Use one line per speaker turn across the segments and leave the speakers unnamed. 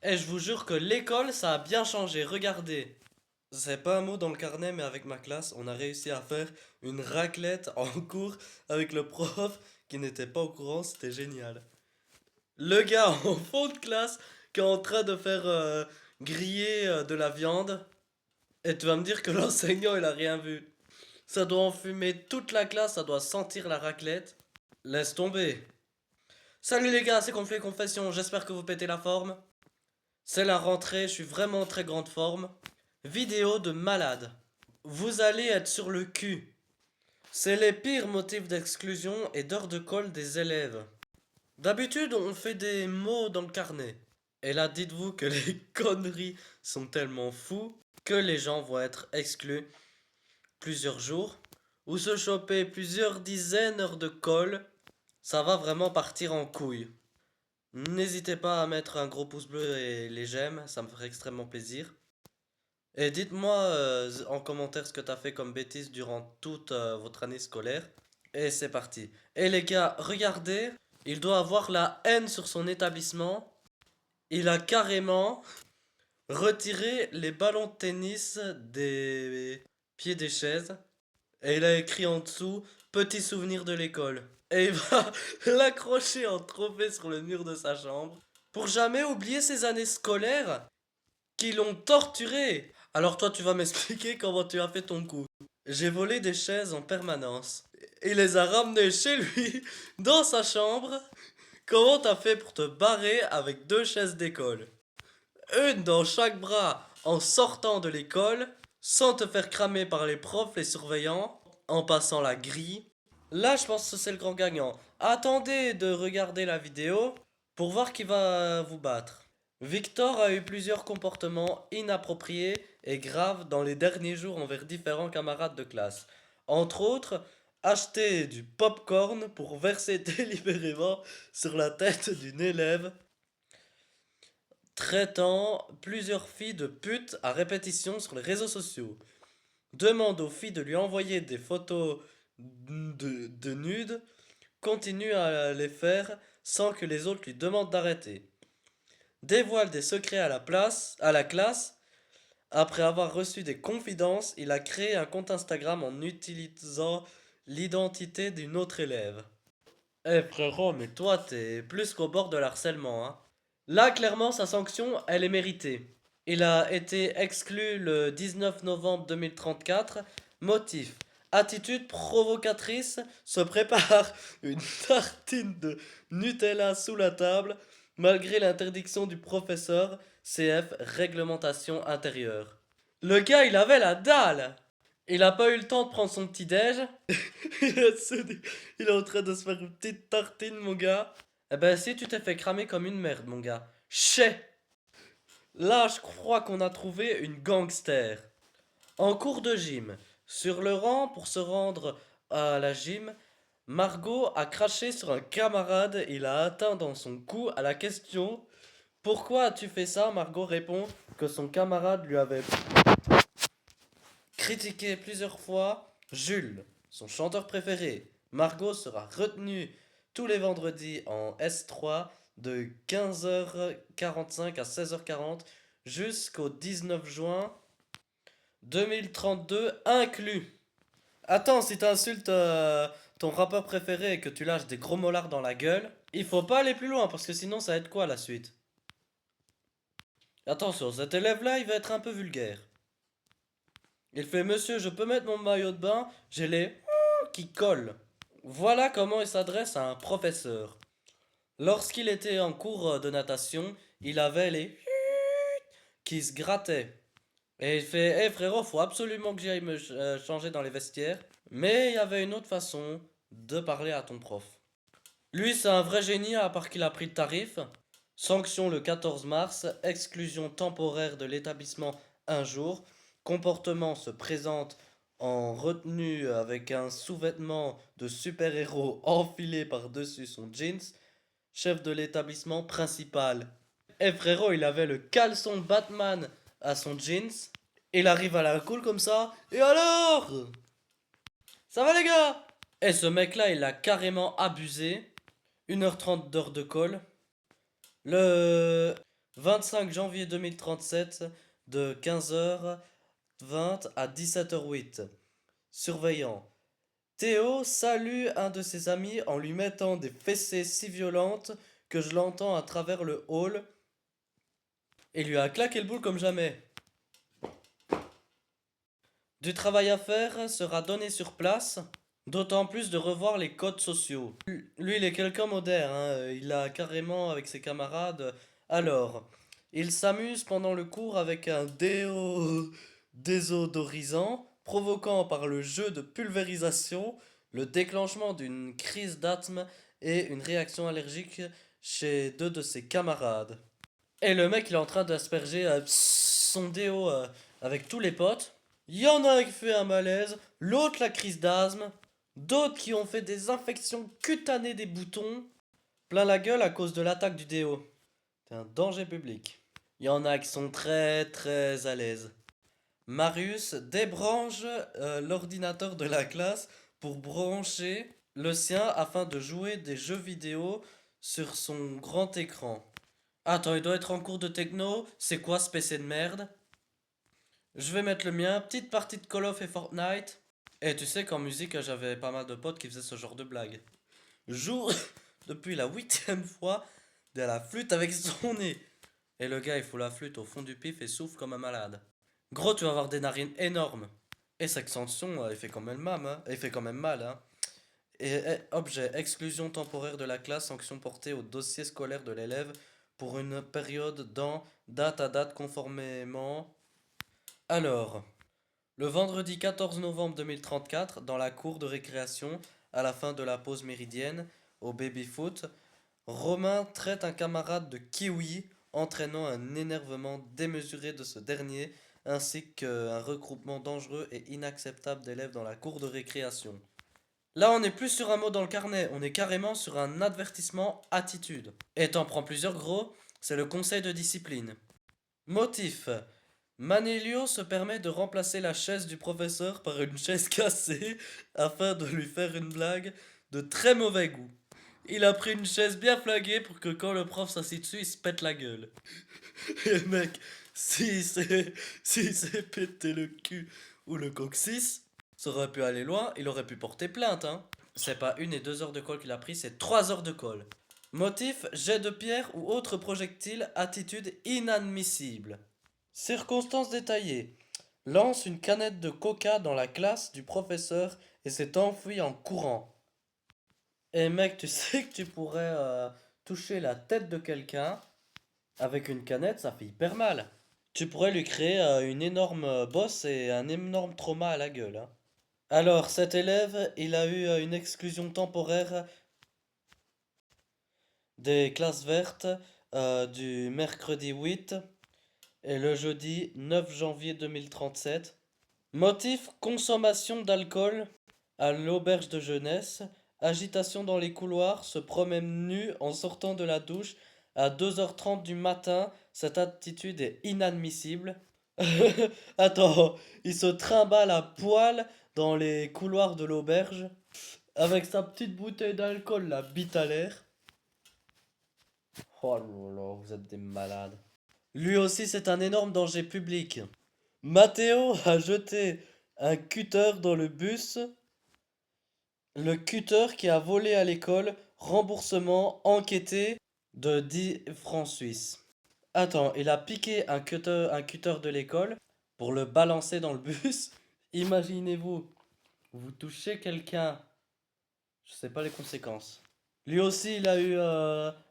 Et je vous jure que l'école, ça a bien changé. Regardez. C'est pas un mot dans le carnet, mais avec ma classe, on a réussi à faire une raclette en cours avec le prof qui n'était pas au courant. C'était génial. Le gars en fond de classe qui est en train de faire griller de la viande. Et tu vas me dire que l'enseignant, il a rien vu. Ça doit enfumer toute la classe, ça doit sentir la raclette. Laisse tomber. Salut les gars, c'est Conflit Confession, j'espère que vous pétez la forme. C'est la rentrée, je suis vraiment en très grande forme. Vidéo de malade. Vous allez être sur le cul. C'est les pires motifs d'exclusion et d'heures de colle des élèves. D'habitude, on fait des mots dans le carnet. Et là, dites-vous que les conneries sont tellement fous que les gens vont être exclus plusieurs jours ou se choper plusieurs dizaines d'heures de colle. Ça va vraiment partir en couille. N'hésitez pas à mettre un gros pouce bleu et les j'aime, ça me ferait extrêmement plaisir. Et dites-moi en commentaire ce que t'as fait comme bêtise durant toute votre année scolaire. Et c'est parti. Et les gars, regardez, il doit avoir la haine sur son établissement. Il a carrément retiré les ballons de tennis des pieds des chaises. Et il a écrit en dessous, petit souvenir de l'école. Et il va l'accrocher en trophée sur le mur de sa chambre. Pour jamais oublier ses années scolaires qui l'ont torturé. Alors toi, tu vas m'expliquer comment tu as fait ton coup. J'ai volé des chaises en permanence. Il les a ramenées chez lui, dans sa chambre. Comment t'as fait pour te barrer avec deux chaises d'école? Une dans chaque bras en sortant de l'école, sans te faire cramer par les profs, les surveillants, en passant la grille. Là, je pense que c'est le grand gagnant. Attendez de regarder la vidéo pour voir qui va vous battre. Victor a eu plusieurs comportements inappropriés et graves dans les derniers jours envers différents camarades de classe. Entre autres, acheter du popcorn pour verser délibérément sur la tête d'une élève, traitant plusieurs filles de putes à répétition sur les réseaux sociaux. Demande aux filles de lui envoyer des photos de nudes, continue à les faire sans que les autres lui demandent d'arrêter. Dévoile des secrets à la classe. Après avoir reçu des confidences, il a créé un compte Instagram en utilisant l'identité d'une autre élève. Eh frérot, mais toi t'es plus qu'au bord de l'harcèlement, hein. Là, clairement, sa sanction, elle est méritée. Il a été exclu le 19 novembre 2034. Motif. Attitude provocatrice, se prépare une tartine de Nutella sous la table, malgré l'interdiction du professeur, CF, réglementation intérieure. Le gars, il avait la dalle! Il a pas eu le temps de prendre son petit déj. Il est en train de se faire une petite tartine, mon gars. Eh ben, si tu t'es fait cramer comme une merde, mon gars. Chais! Là, je crois qu'on a trouvé une gangster. En cours de gym, sur le rang pour se rendre à la gym, Margot a craché sur un camarade. Il a atteint dans son cou à la question pourquoi as-tu fait ça? Margot répond que son camarade lui avait critiqué plusieurs fois Jules, son chanteur préféré. Margot sera retenue tous les vendredis en S3 de 15h45 à 16h40 jusqu'au 19 juin 2032 inclus. Attends, si t'insultes ton rappeur préféré et que tu lâches des gros molars dans la gueule, il faut pas aller plus loin parce que sinon ça va être quoi la suite? Attention, cet élève-là, il va être un peu vulgaire. Il fait monsieur, je peux mettre mon maillot de bain? J'ai les qui collent. Voilà comment il s'adresse à un professeur. Lorsqu'il était en cours de natation, il avait les qui se grattaient. Et il fait, hé frérot, faut absolument que j'aille me changer dans les vestiaires. Mais il y avait une autre façon de parler à ton prof. Lui, c'est un vrai génie à part qu'il a pris le tarif. Sanction le 14 mars, exclusion temporaire de l'établissement un jour. Comportement se présente en retenue avec un sous-vêtement de super-héros enfilé par-dessus son jeans. Chef de l'établissement principal. Eh frérot, il avait le caleçon Batman à son jeans. Il arrive à la cool comme ça. Et alors? Ça va les gars? Et ce mec-là, il a carrément abusé. 1h30 d'heure de colle. Le 25 janvier 2037 de 15h20 à 17h08. Surveillant. Théo salue un de ses amis en lui mettant des fessées si violentes que je l'entends à travers le hall et lui a claqué le boule comme jamais. Du travail à faire sera donné sur place, d'autant plus de revoir les codes sociaux. Lui, il est quelqu'un moderne, hein, il a carrément avec ses camarades. Alors, il s'amuse pendant le cours avec un désodorisant, provoquant par le jeu de pulvérisation le déclenchement d'une crise d'asthme et une réaction allergique chez deux de ses camarades. Et le mec, il est en train d'asperger son déo avec tous les potes. Il y en a un qui fait un malaise, l'autre la crise d'asthme, d'autres qui ont fait des infections cutanées des boutons, plein la gueule à cause de l'attaque du déo. C'est un danger public. Il y en a qui sont très très à l'aise. Marius débranche l'ordinateur de la classe pour brancher le sien afin de jouer des jeux vidéo sur son grand écran. Attends, il doit être en cours de techno. C'est quoi ce PC de merde? Je vais mettre le mien. Petite partie de Call of et Fortnite. Et tu sais qu'en musique, j'avais pas mal de potes qui faisaient ce genre de blagues. Joue depuis la 8e fois de la flûte avec son nez. Et le gars, il fout la flûte au fond du pif et souffle comme un malade. Gros, tu vas avoir des narines énormes. Et cette extension, elle fait quand même mal, hein. Elle fait quand même mal, hein. Objet, exclusion temporaire de la classe, sanction portée au dossier scolaire de l'élève pour une période dans date à date conformément. Alors, le vendredi 14 novembre 2034, dans la cour de récréation, à la fin de la pause méridienne, au baby-foot, Romain traite un camarade de kiwi, entraînant un énervement démesuré de ce dernier, ainsi qu'un regroupement dangereux et inacceptable d'élèves dans la cour de récréation. Là, on n'est plus sur un mot dans le carnet, on est carrément sur un avertissement attitude. Et t'en prends plusieurs gros, c'est le conseil de discipline. Motif. Manelio se permet de remplacer la chaise du professeur par une chaise cassée afin de lui faire une blague de très mauvais goût. Il a pris une chaise bien flaguée pour que quand le prof s'assit dessus, il se pète la gueule. Et mec, s'il s'est pété le cul ou le coccyx, ça aurait pu aller loin, il aurait pu porter plainte, hein. C'est pas 1 et 2 heures de colle qu'il a pris, c'est 3 heures de colle. Motif, jet de pierre ou autre projectile, attitude inadmissible. Circonstances détaillées. Lance une canette de coca dans la classe du professeur et s'est enfui en courant. Et mec, tu sais que tu pourrais toucher la tête de quelqu'un avec une canette, ça fait hyper mal. Tu pourrais lui créer une énorme bosse et un énorme trauma à la gueule, hein. Alors, cet élève, il a eu une exclusion temporaire des classes vertes du mercredi 8 et le jeudi 9 janvier 2037. Motif, consommation d'alcool à l'auberge de jeunesse, agitation dans les couloirs, se promène nu en sortant de la douche à 2h30 du matin. Cette attitude est inadmissible. Attends, il se trimballe à poil dans les couloirs de l'auberge avec sa petite bouteille d'alcool, la bite à l'air. Oh là là, vous êtes des malades. Lui aussi, c'est un énorme danger public. Matteo a jeté un cutter dans le bus. Le cutter qui a volé à l'école, remboursement enquêté de 10 francs suisses. Attends, il a piqué un cutter de l'école pour le balancer dans le bus. Imaginez-vous, vous touchez quelqu'un, je sais pas les conséquences. Lui aussi, il a eu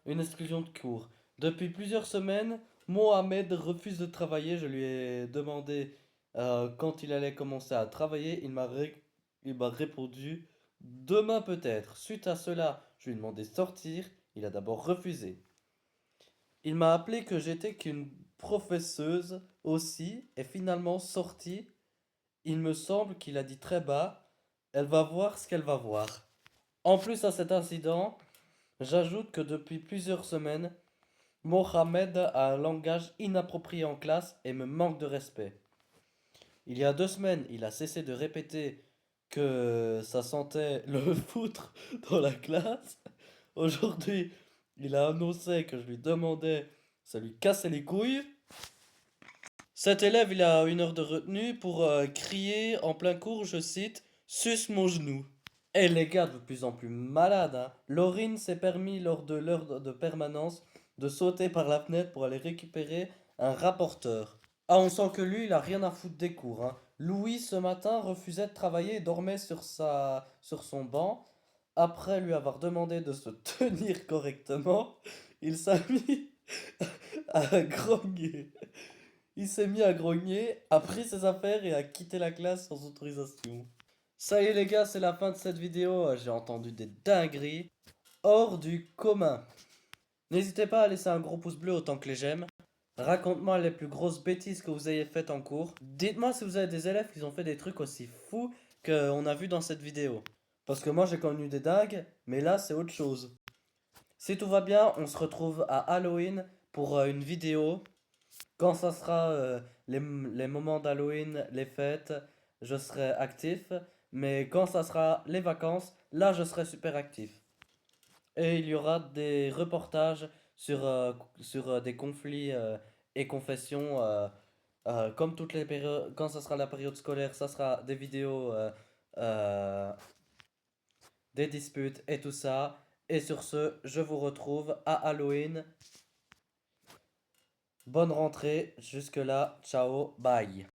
une exclusion de cours. Depuis plusieurs semaines, Mohamed refuse de travailler. Je lui ai demandé quand il allait commencer à travailler. Il m'a répondu demain peut-être. Suite à cela, je lui ai demandé de sortir. Il a d'abord refusé. Il m'a appelé que j'étais qu'une professeuse aussi et finalement sorti. Il me semble qu'il a dit très bas. Elle va voir ce qu'elle va voir. En plus à cet incident, j'ajoute que depuis plusieurs semaines, Mohamed a un langage inapproprié en classe et me manque de respect. Il y a 2 semaines, il a cessé de répéter que ça sentait le foutre dans la classe. Aujourd'hui, il a annoncé que je lui demandais Ça lui casse les couilles. Cet élève, il a 1 heure de retenue pour crier en plein cours, je cite, suce mon genou. Et les gars, de plus en plus malades, hein. Laurine s'est permis lors de l'heure de permanence de sauter par la fenêtre pour aller récupérer un rapporteur. Ah, on sent que lui, il a rien à foutre des cours, hein. Louis, ce matin, refusait de travailler et dormait sur son banc. Après lui avoir demandé de se tenir correctement, il s'est mis à grogner. Il s'est mis à grogner, a pris ses affaires et a quitté la classe sans autorisation. Ça y est les gars, c'est la fin de cette vidéo. J'ai entendu des dingueries hors du commun. N'hésitez pas à laisser un gros pouce bleu autant que les j'aime. Raconte-moi les plus grosses bêtises que vous ayez faites en cours. Dites-moi si vous avez des élèves qui ont fait des trucs aussi fous qu'on a vu dans cette vidéo. Parce que moi j'ai connu des dingues, mais là c'est autre chose. Si tout va bien, on se retrouve à Halloween pour une vidéo. Quand ça sera les moments d'Halloween, les fêtes, je serai actif. Mais quand ça sera les vacances, là je serai super actif. Et il y aura des reportages sur des conflits et confessions. Comme toutes les périodes, quand ça sera la période scolaire, ça sera des vidéos, euh, des disputes et tout ça. Et sur ce, je vous retrouve à Halloween. Bonne rentrée, jusque là, ciao, bye.